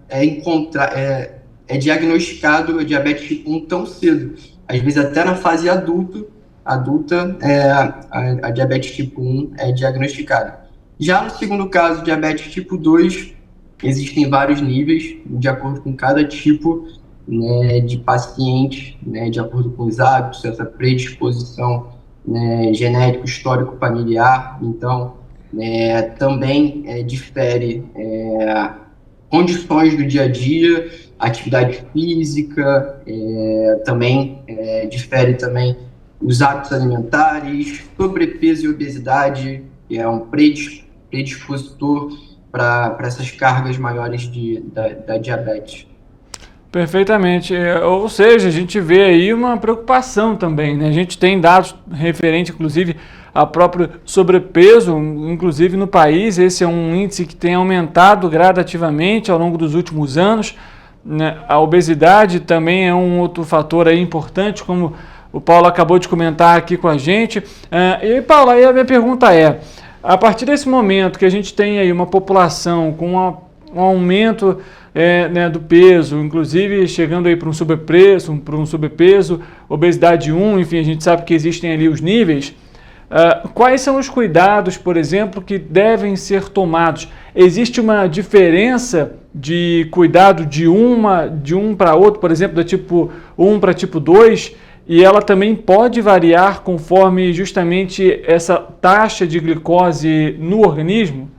diagnosticado a diabetes tipo 1 tão cedo. Às vezes até na fase adulta a diabetes tipo 1 é diagnosticada. Já no segundo caso, diabetes tipo 2, existem vários níveis, de acordo com cada tipo, né, de paciente, né, de acordo com os hábitos, essa predisposição, né, genético, histórico, familiar. Então, também difere condições do dia a dia, atividade física, também difere também os hábitos alimentares, sobrepeso e obesidade, que é um predispositor para essas cargas maiores da diabetes. Perfeitamente. Ou seja, a gente vê aí uma preocupação também, né? A gente tem dados referentes, inclusive, ao próprio sobrepeso, inclusive no país. Esse é um índice que tem aumentado gradativamente ao longo dos últimos anos, né? A obesidade também é um outro fator aí importante, como o Paulo acabou de comentar aqui com a gente. E, Paulo, aí a minha pergunta é, a partir desse momento que a gente tem aí uma população com um aumento né, do peso, inclusive chegando aí para um sobrepeso, obesidade 1, enfim, a gente sabe que existem ali os níveis. Quais são os cuidados, por exemplo, que devem ser tomados? Existe uma diferença de cuidado de um para outro, por exemplo, da tipo 1 para tipo 2, e ela também pode variar conforme justamente essa taxa de glicose no organismo?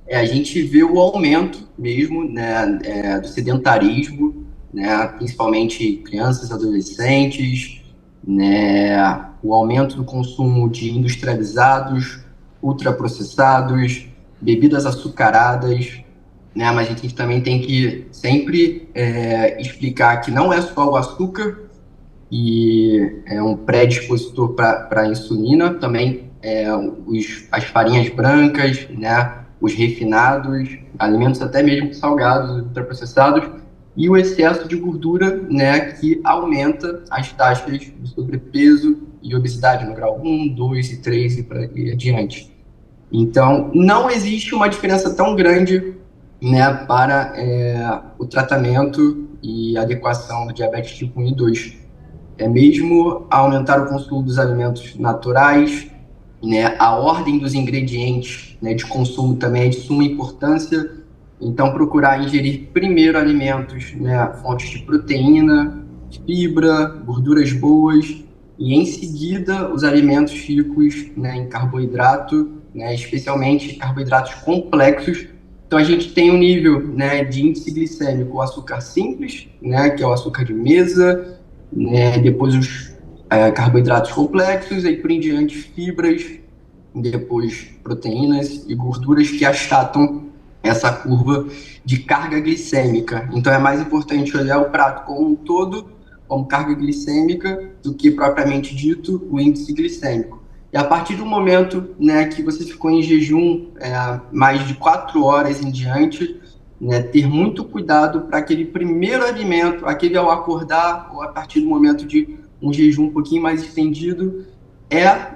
A gente vê o aumento mesmo, né, do sedentarismo, né, principalmente crianças, adolescentes, né, o aumento do consumo de industrializados, ultraprocessados, bebidas açucaradas, né, mas a gente também tem que sempre explicar que não é só o açúcar, e é um predispositor para a insulina, também as farinhas brancas, né, os refinados, alimentos até mesmo salgados, ultraprocessados, e o excesso de gordura, né, que aumenta as taxas de sobrepeso e obesidade no grau 1, 2 e 3 e adiante. Então, não existe uma diferença tão grande, né, para o tratamento e adequação do diabetes tipo 1 e 2. Mesmo aumentar o consumo dos alimentos naturais, né, a ordem dos ingredientes, né, de consumo também é de suma importância. Então, procurar ingerir primeiro alimentos, né, fontes de proteína, fibra, gorduras boas, e em seguida os alimentos ricos, né, em carboidrato, né, especialmente carboidratos complexos. Então, a gente tem um nível, né, de índice glicêmico, o açúcar simples, né, que é o açúcar de mesa, né, depois os carboidratos complexos, aí por em diante fibras, depois proteínas e gorduras que achatam essa curva de carga glicêmica. Então é mais importante olhar o prato como um todo, como carga glicêmica, do que propriamente dito o índice glicêmico. E a partir do momento, né, que você ficou em jejum mais de 4 horas em diante, né, ter muito cuidado para aquele primeiro alimento, aquele ao acordar, ou a partir do momento de um jejum um pouquinho mais estendido,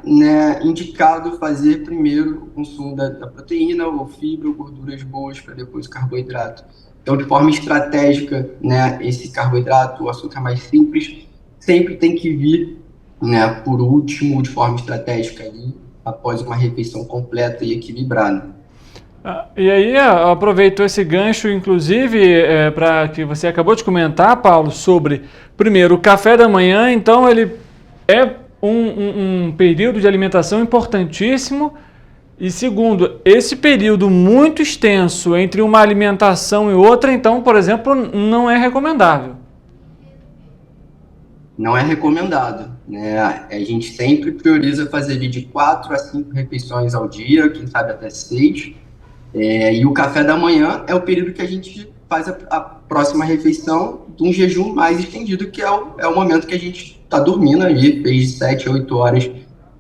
né, indicado fazer primeiro o consumo da proteína, ou fibra, ou gorduras boas, para depois o carboidrato. Então, de forma estratégica, né, esse carboidrato, o açúcar mais simples, sempre tem que vir, né, por último, de forma estratégica, ali, após uma refeição completa e equilibrada. E aí, aproveitou esse gancho, inclusive, para que você acabou de comentar, Paulo, sobre, primeiro, o café da manhã. Então, ele é um período de alimentação importantíssimo. E segundo, esse período muito extenso entre uma alimentação e outra, então, por exemplo, não é recomendável. Não é recomendado, né? A gente sempre prioriza fazer de 4 a 5 refeições ao dia, quem sabe até 6. E o café da manhã é o período que a gente faz a próxima refeição de um jejum mais estendido, que é o momento que a gente está dormindo ali, fez 7 a 8 horas,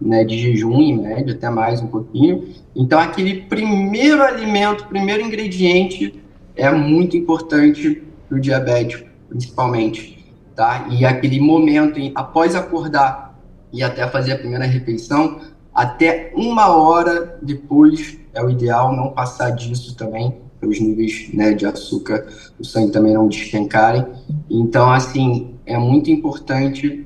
né, de jejum, em média, até mais um pouquinho. Então, aquele primeiro alimento, primeiro ingrediente é muito importante para o diabético, principalmente, tá? E aquele momento, após acordar e até fazer a primeira refeição, até 1 hora depois é o ideal, não passar disso também, para os níveis, né, de açúcar do sangue também não despencarem. Então, assim, é muito importante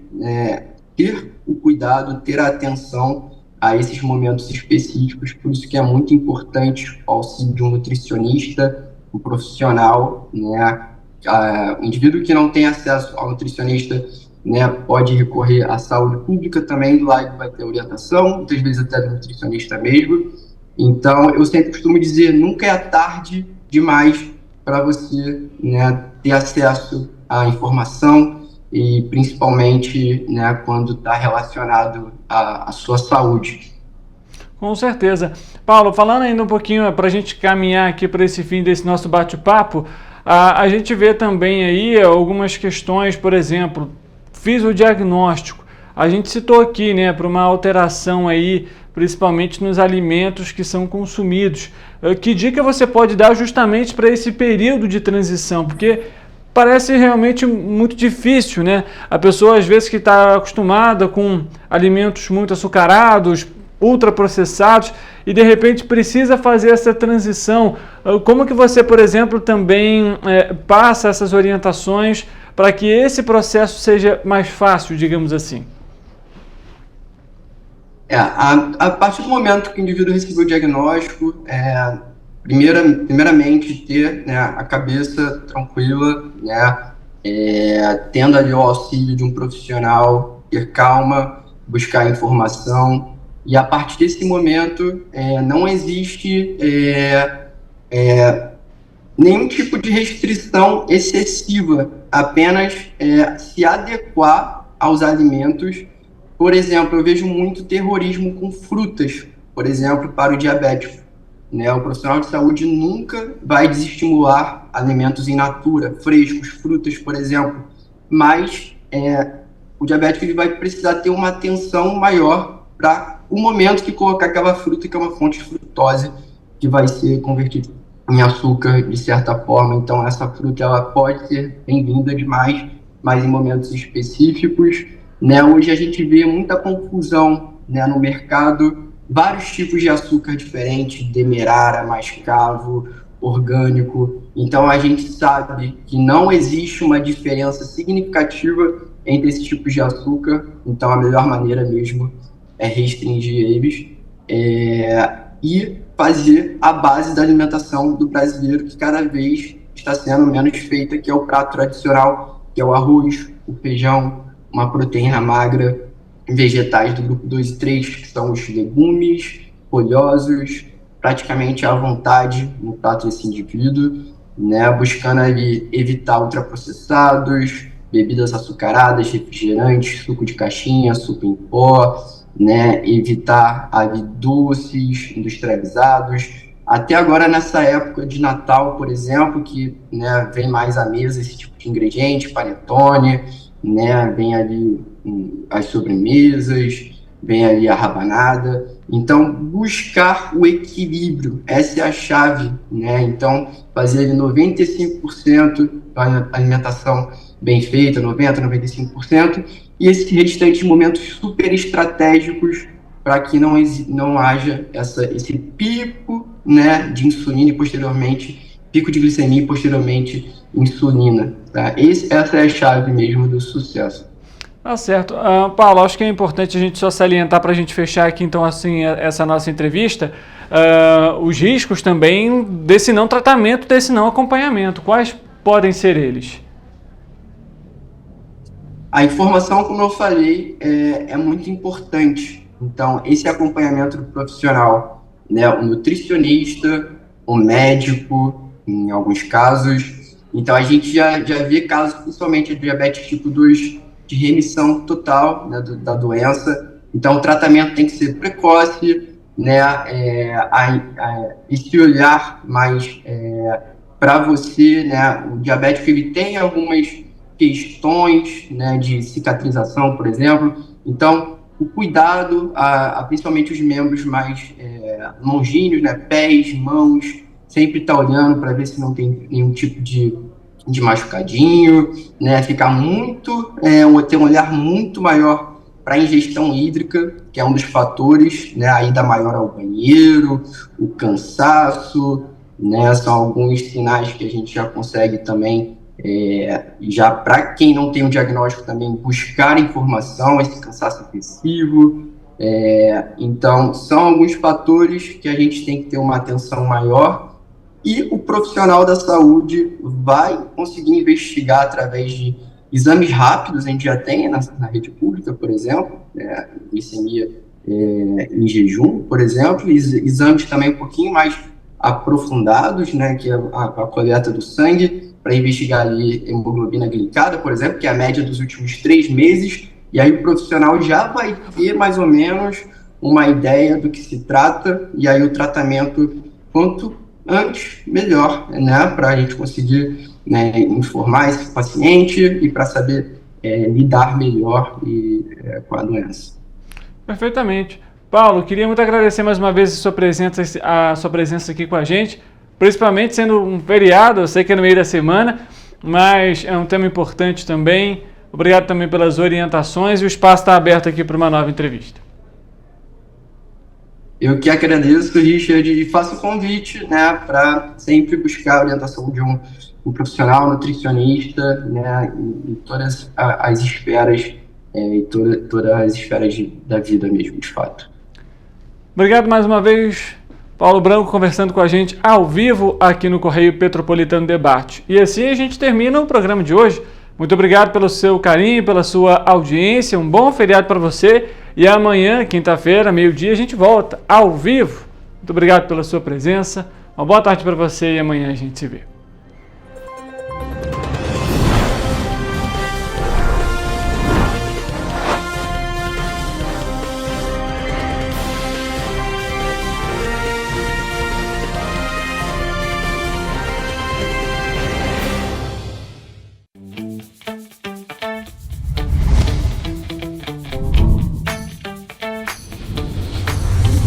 ter o cuidado, ter a atenção a esses momentos específicos, por isso que é muito importante o auxílio de um nutricionista, um profissional, né? O indivíduo que não tem acesso ao nutricionista, né, pode recorrer à saúde pública também, do lado vai ter orientação, muitas vezes até do nutricionista mesmo. Então, eu sempre costumo dizer, nunca é tarde demais para você, né, ter acesso à informação e principalmente, né, quando está relacionado à sua saúde. Com certeza. Paulo, falando ainda um pouquinho para a gente caminhar aqui para esse fim desse nosso bate-papo, a gente vê também aí algumas questões, por exemplo, fiz o diagnóstico. A gente citou aqui, né, para uma alteração aí, principalmente nos alimentos que são consumidos. Que dica você pode dar justamente para esse período de transição? Porque parece realmente muito difícil, né? A pessoa, às vezes, que está acostumada com alimentos muito açucarados, ultraprocessados, e de repente precisa fazer essa transição. Como que você, por exemplo, também passa essas orientações para que esse processo seja mais fácil, digamos assim? A partir do momento que o indivíduo recebeu o diagnóstico, primeiramente ter, né, a cabeça tranquila, né, tendo ali o auxílio de um profissional, ter calma, buscar informação, e a partir desse momento não existe nenhum tipo de restrição excessiva, apenas se adequar aos alimentos. Por exemplo, eu vejo muito terrorismo com frutas, por exemplo, para o diabético, né? O profissional de saúde nunca vai desestimular alimentos in natura, frescos, frutas, por exemplo, mas o diabético ele vai precisar ter uma atenção maior para o momento que colocar aquela fruta, que é uma fonte de frutose, que vai ser convertida em açúcar de certa forma. Então essa fruta ela pode ser bem-vinda demais, mas em momentos específicos, né? Hoje a gente vê muita confusão, né, no mercado, vários tipos de açúcar diferentes, demerara, mascavo, orgânico. Então a gente sabe que não existe uma diferença significativa entre esses tipos de açúcar, então a melhor maneira mesmo é restringir eles e fazer a base da alimentação do brasileiro, que cada vez está sendo menos feita, que é o prato tradicional, que é o arroz, o feijão, uma proteína magra, vegetais do grupo 2 e 3, que são os legumes, folhosos, praticamente à vontade no prato desse indivíduo, né, buscando ali evitar ultraprocessados, bebidas açucaradas, refrigerantes, suco de caixinha, suco em pó, né, evitar ali doces industrializados. Até agora, nessa época de Natal, por exemplo, que, né, vem mais à mesa esse tipo de ingrediente, panetone, né, vem ali as sobremesas, vem ali a rabanada. Então, buscar o equilíbrio, essa é a chave, né? Então, fazer ali 95% da alimentação bem feita, 90%, 95%, e esse restante de momentos super estratégicos para que não haja esse pico, né, de insulina e posteriormente, pico de glicemia e posteriormente insulina. Tá? Essa é a chave mesmo do sucesso. Tá certo. Paulo, acho que é importante a gente só salientar para a gente fechar aqui então assim essa nossa entrevista, os riscos também desse não tratamento, desse não acompanhamento. Quais podem ser eles? A informação, como eu falei, é muito importante. Então, esse acompanhamento do profissional, né, o nutricionista, o médico, em alguns casos. Então, a gente já vê casos, principalmente de diabetes tipo 2, de remissão total, né, da doença. Então, o tratamento tem que ser precoce, né, esse olhar mais para você, né, o diabético ele tem algumas questões, né, de cicatrização, por exemplo. Então, o cuidado, principalmente os membros mais longínquos, né, pés, mãos, sempre estar olhando para ver se não tem nenhum tipo de machucadinho, né, ficar muito, ter um olhar muito maior para a ingestão hídrica, que é um dos fatores, né, a ida maior ao banheiro, o cansaço, né, são alguns sinais que a gente já consegue também, já para quem não tem um diagnóstico também, buscar informação, esse cansaço excessivo, Então, são alguns fatores que a gente tem que ter uma atenção maior e o profissional da saúde vai conseguir investigar através de exames rápidos. A gente já tem na rede pública, por exemplo, glicemia em jejum, por exemplo, exames também um pouquinho mais aprofundados, né, que é a coleta do sangue, para investigar ali hemoglobina glicada, por exemplo, que é a média dos últimos 3 meses, e aí o profissional já vai ter mais ou menos uma ideia do que se trata, e aí o tratamento, quanto antes, melhor, né, para a gente conseguir, né, informar esse paciente e para saber lidar melhor com a doença. Perfeitamente. Paulo, queria muito agradecer mais uma vez a sua presença aqui com a gente, principalmente sendo um feriado, eu sei que é no meio da semana, mas é um tema importante também. Obrigado também pelas orientações e o espaço está aberto aqui para uma nova entrevista. Eu que agradeço, Richard, e faço o convite, né, para sempre buscar a orientação de um profissional nutricionista, né, em todas as esferas, e todas as esferas da vida mesmo, de fato. Obrigado mais uma vez, Paulo Branco, conversando com a gente ao vivo aqui no Correio Petropolitano Debate. E assim a gente termina o programa de hoje. Muito obrigado pelo seu carinho, pela sua audiência, um bom feriado para você e amanhã, quinta-feira, meio-dia, a gente volta ao vivo. Muito obrigado pela sua presença, uma boa tarde para você e amanhã a gente se vê.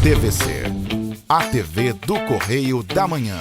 TVC, a TV do Correio da Manhã.